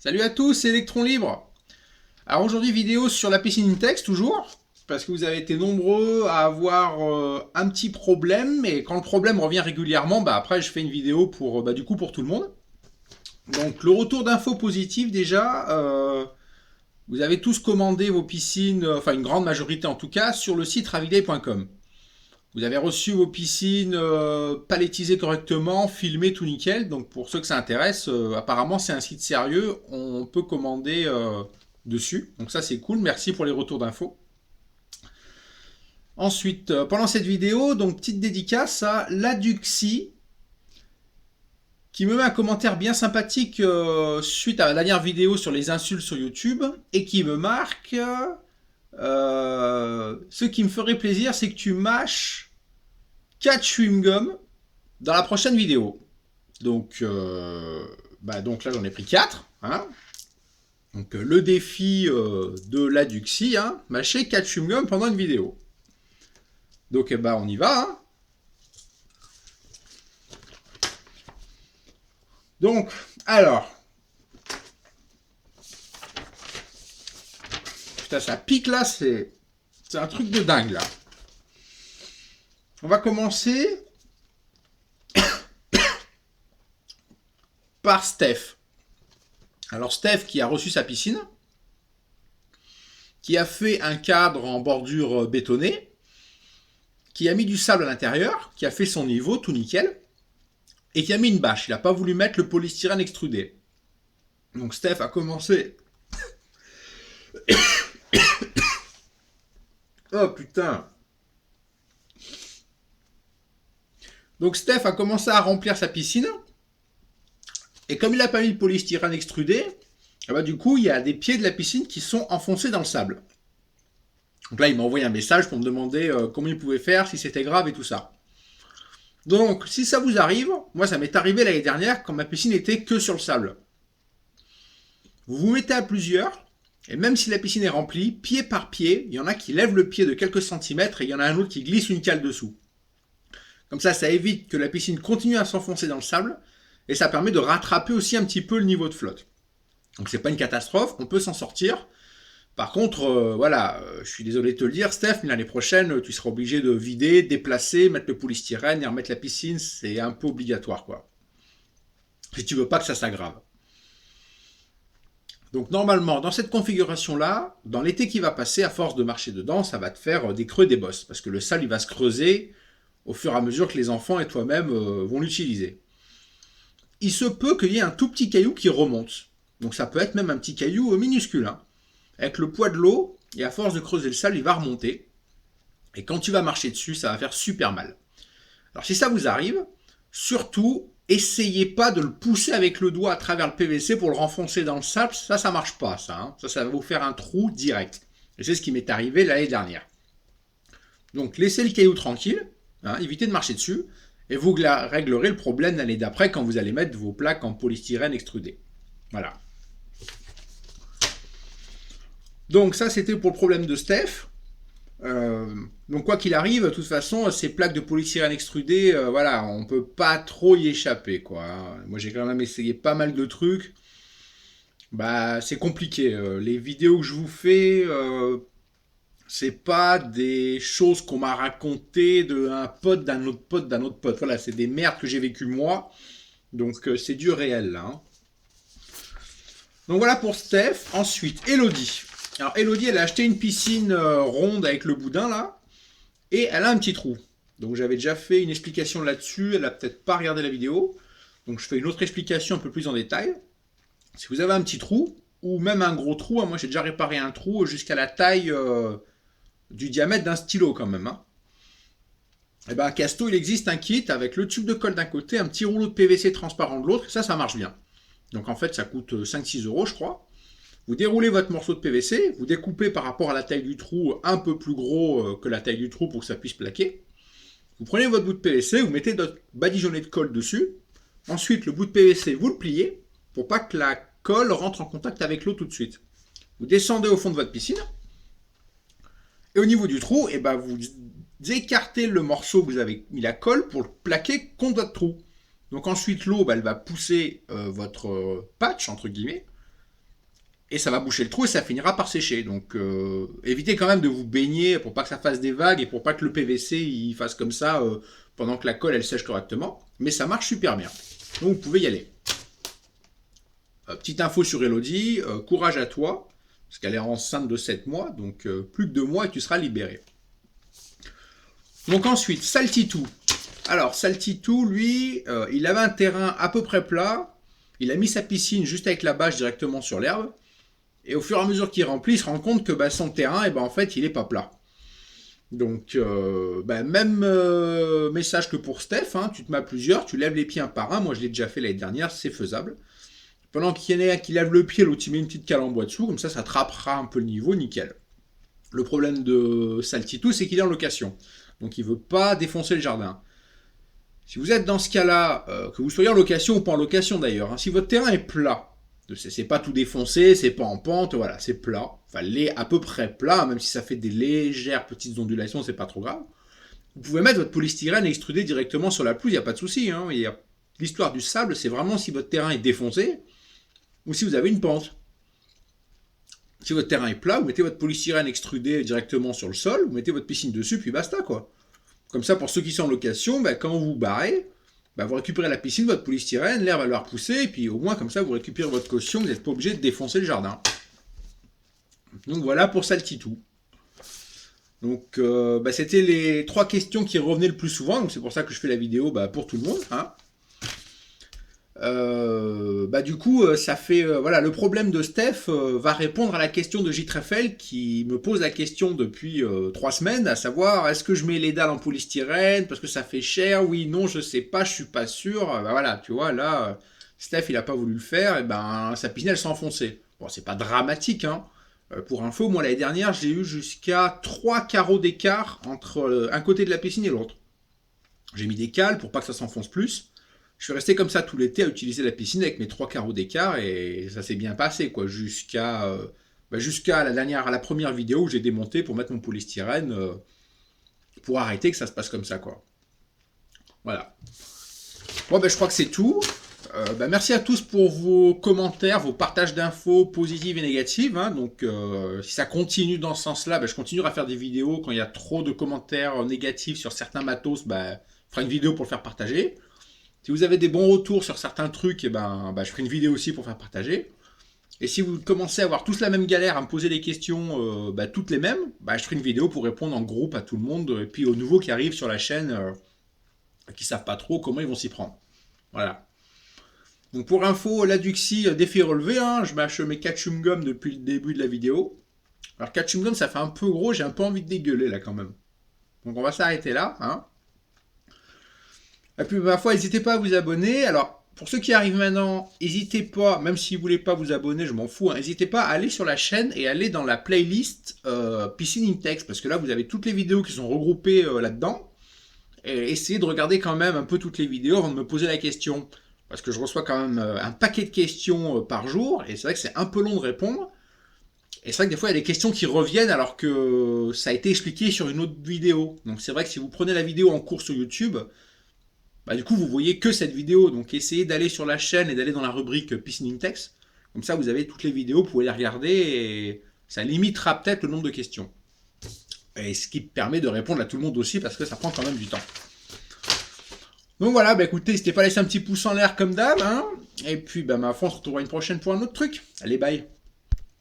Salut à tous, c'est Electron Libre. Alors aujourd'hui vidéo sur la piscine Intex toujours, parce que vous avez été nombreux à avoir un petit problème, et quand le problème revient régulièrement, après je fais une vidéo pour du coup pour tout le monde. Donc le retour d'infos positives déjà, vous avez tous commandé vos piscines, enfin une grande majorité en tout cas, sur le site raviday.com. Vous avez reçu vos piscines palettisées correctement, filmées tout nickel. Donc pour ceux que ça intéresse, apparemment c'est un site sérieux. On peut commander dessus. Donc ça c'est cool. Merci pour les retours d'infos. Ensuite, pendant cette vidéo, donc petite dédicace à Laduxi qui me met un commentaire bien sympathique suite à la dernière vidéo sur les insultes sur YouTube et qui me marque ce qui me ferait plaisir, c'est que tu mâches 4 chewing-gum dans la prochaine vidéo. Donc là j'en ai pris 4. Hein. Donc le défi de l'Aduxi, hein, mâcher 4 chewing-gums pendant une vidéo. Donc on y va. Hein. Donc, alors. Putain, ça pique là, c'est un truc de dingue là. On va commencer par Steph. Alors Steph qui a reçu sa piscine, qui a fait un cadre en bordure bétonnée, qui a mis du sable à l'intérieur, qui a fait son niveau tout nickel, et qui a mis une bâche. Il n'a pas voulu mettre le polystyrène extrudé. Donc Steph a commencé... Oh putain. Donc Steph a commencé à remplir sa piscine, et comme il n'a pas mis le polystyrène extrudé, du coup, il y a des pieds de la piscine qui sont enfoncés dans le sable. Donc là, il m'a envoyé un message pour me demander comment il pouvait faire, si c'était grave et tout ça. Donc, si ça vous arrive, moi ça m'est arrivé l'année dernière quand ma piscine était que sur le sable. Vous vous mettez à plusieurs, et même si la piscine est remplie, pied par pied, il y en a qui lèvent le pied de quelques centimètres et il y en a un autre qui glisse une cale dessous. Comme ça évite que la piscine continue à s'enfoncer dans le sable, et ça permet de rattraper aussi un petit peu le niveau de flotte. Donc c'est pas une catastrophe, on peut s'en sortir. Par contre, je suis désolé de te le dire, Steph, mais l'année prochaine, tu seras obligé de vider, déplacer, mettre le polystyrène et remettre la piscine, c'est un peu obligatoire, quoi. Si tu veux pas que ça s'aggrave. Donc normalement, dans cette configuration-là, dans l'été qui va passer, à force de marcher dedans, ça va te faire des creux des bosses, parce que le sable, il va se creuser au fur et à mesure que les enfants et toi-même vont l'utiliser. Il se peut qu'il y ait un tout petit caillou qui remonte. Donc ça peut être même un petit caillou minuscule. Hein. Avec le poids de l'eau, et à force de creuser le sable, il va remonter. Et quand tu vas marcher dessus, ça va faire super mal. Alors si ça vous arrive, surtout, essayez pas de le pousser avec le doigt à travers le PVC pour le renfoncer dans le sable. Ça marche pas, ça. Hein. Ça va vous faire un trou direct. Et c'est ce qui m'est arrivé l'année dernière. Donc laissez le caillou tranquille, hein, évitez de marcher dessus, et vous réglerez le problème l'année d'après quand vous allez mettre vos plaques en polystyrène extrudé. Voilà. Donc ça c'était pour le problème de Steph. Donc quoi qu'il arrive, de toute façon, ces plaques de polystyrène extrudé, on peut pas trop y échapper, quoi. Moi j'ai quand même essayé pas mal de trucs. C'est compliqué. Les vidéos que je vous fais, c'est pas des choses qu'on m'a racontées d'un pote, d'un autre pote, d'un autre pote. Voilà, c'est des merdes que j'ai vécues moi. Donc c'est du réel là. Hein. Donc voilà pour Steph. Ensuite, Elodie. Alors Elodie, elle a acheté une piscine ronde avec le boudin là. Et elle a un petit trou. Donc j'avais déjà fait une explication là-dessus. Elle a peut-être pas regardé la vidéo. Donc je fais une autre explication un peu plus en détail. Si vous avez un petit trou, ou même un gros trou, hein, moi j'ai déjà réparé un trou jusqu'à la taille du diamètre d'un stylo quand même. Hein. Et à Casto, il existe un kit avec le tube de colle d'un côté, un petit rouleau de PVC transparent de l'autre, et ça marche bien. Donc en fait, ça coûte 5-6 euros, je crois. Vous déroulez votre morceau de PVC, vous découpez par rapport à la taille du trou un peu plus gros que la taille du trou pour que ça puisse plaquer. Vous prenez votre bout de PVC, vous mettez votre badigeonnet de colle dessus. Ensuite, le bout de PVC, vous le pliez pour pas que la colle rentre en contact avec l'eau tout de suite. Vous descendez au fond de votre piscine. Et au niveau du trou, vous écartez le morceau que vous avez mis la colle pour le plaquer contre votre trou. Donc ensuite, l'eau, elle va pousser votre patch, entre guillemets. et ça va boucher le trou et ça finira par sécher. Donc évitez quand même de vous baigner pour pas que ça fasse des vagues et pour pas que le PVC il fasse comme ça pendant que la colle elle sèche correctement. Mais ça marche super bien. Donc vous pouvez y aller. Petite info sur Elodie, courage à toi, parce qu'elle est enceinte de 7 mois, donc plus que 2 mois et tu seras libéré. Donc ensuite, Saltitou. Alors Saltitou, lui, il avait un terrain à peu près plat, il a mis sa piscine juste avec la bâche directement sur l'herbe, et au fur et à mesure qu'il remplit, il se rend compte que son terrain, en fait, il n'est pas plat. Donc, même message que pour Steph, hein, tu te mets à plusieurs, tu lèves les pieds un par un, moi je l'ai déjà fait l'année dernière, c'est faisable. Pendant qu'il y en a un qui lève le pied, l'autre il met une petite cale en bois dessous, comme ça trapera un peu le niveau, nickel. Le problème de Saltitou, c'est qu'il est en location. Donc il ne veut pas défoncer le jardin. Si vous êtes dans ce cas-là, que vous soyez en location ou pas en location d'ailleurs, hein, si votre terrain est plat, c'est pas tout défoncé, c'est pas en pente, voilà, c'est plat, enfin l'est à peu près plat, même si ça fait des légères petites ondulations, c'est pas trop grave. Vous pouvez mettre votre polystyrène extrudé directement sur la pelouse, il n'y a pas de souci. Hein, l'histoire du sable, c'est vraiment si votre terrain est défoncé, ou si vous avez une pente. Si votre terrain est plat, vous mettez votre polystyrène extrudé directement sur le sol, vous mettez votre piscine dessus, puis basta quoi. Comme ça, pour ceux qui sont en location, quand vous vous barrez, vous récupérez la piscine, votre polystyrène, l'air va leur repousser, et puis au moins comme ça, vous récupérez votre caution, vous n'êtes pas obligé de défoncer le jardin. Donc voilà pour Saltitou. Donc c'était les 3 questions qui revenaient le plus souvent, donc c'est pour ça que je fais la vidéo pour tout le monde. Hein. Du coup, ça fait voilà, le problème de Steph va répondre à la question de J-Treffel qui me pose la question depuis 3 semaines, à savoir est-ce que je mets les dalles en polystyrène parce que ça fait cher, oui, non, je sais pas, je suis pas sûr. Voilà, tu vois, là, Steph il a pas voulu le faire, et sa piscine elle s'est enfoncée. Bon, c'est pas dramatique, hein. Pour info, moi l'année dernière, j'ai eu jusqu'à 3 carreaux d'écart entre un côté de la piscine et l'autre. J'ai mis des cales pour pas que ça s'enfonce plus. Je suis resté comme ça tout l'été à utiliser la piscine avec mes 3 carreaux d'écart et ça s'est bien passé quoi, jusqu'à la première vidéo où j'ai démonté pour mettre mon polystyrène pour arrêter que ça se passe comme ça quoi. Voilà. Bon je crois que c'est tout. Merci à tous pour vos commentaires, vos partages d'infos positives et négatives. Hein. Donc si ça continue dans ce sens-là, je continuerai à faire des vidéos. Quand il y a trop de commentaires négatifs sur certains matos, je ferai une vidéo pour le faire partager. Si vous avez des bons retours sur certains trucs, je ferai une vidéo aussi pour faire partager. Et si vous commencez à avoir tous la même galère, à me poser des questions, toutes les mêmes, je ferai une vidéo pour répondre en groupe à tout le monde, et puis aux nouveaux qui arrivent sur la chaîne, qui savent pas trop comment ils vont s'y prendre. Voilà. Donc pour info, la Duxi, défi relevé, hein, je mâche mes 4 chewing-gums depuis le début de la vidéo. Alors 4 chewing-gums, ça fait un peu gros, j'ai un peu envie de dégueuler là quand même. Donc on va s'arrêter là, hein. Et puis, ma foi, n'hésitez pas à vous abonner. Alors, pour ceux qui arrivent maintenant, n'hésitez pas, même si vous ne voulez pas vous abonner, je m'en fous, n'hésitez pas à aller sur la chaîne et aller dans la playlist Piscine in Text, parce que là, vous avez toutes les vidéos qui sont regroupées là-dedans. Et essayez de regarder quand même un peu toutes les vidéos avant de me poser la question. Parce que je reçois quand même un paquet de questions par jour, et c'est vrai que c'est un peu long de répondre. Et c'est vrai que des fois, il y a des questions qui reviennent alors que ça a été expliqué sur une autre vidéo. Donc c'est vrai que si vous prenez la vidéo en cours sur YouTube, du coup, vous voyez que cette vidéo. Donc, essayez d'aller sur la chaîne et d'aller dans la rubrique Piscine in Text. Comme ça, vous avez toutes les vidéos, vous pouvez les regarder et ça limitera peut-être le nombre de questions. Et ce qui permet de répondre à tout le monde aussi parce que ça prend quand même du temps. Donc voilà, écoutez, n'hésitez pas à laisser un petit pouce en l'air comme d'hab. Hein, et puis, ma foi, on se retrouvera une prochaine pour un autre truc. Allez, bye.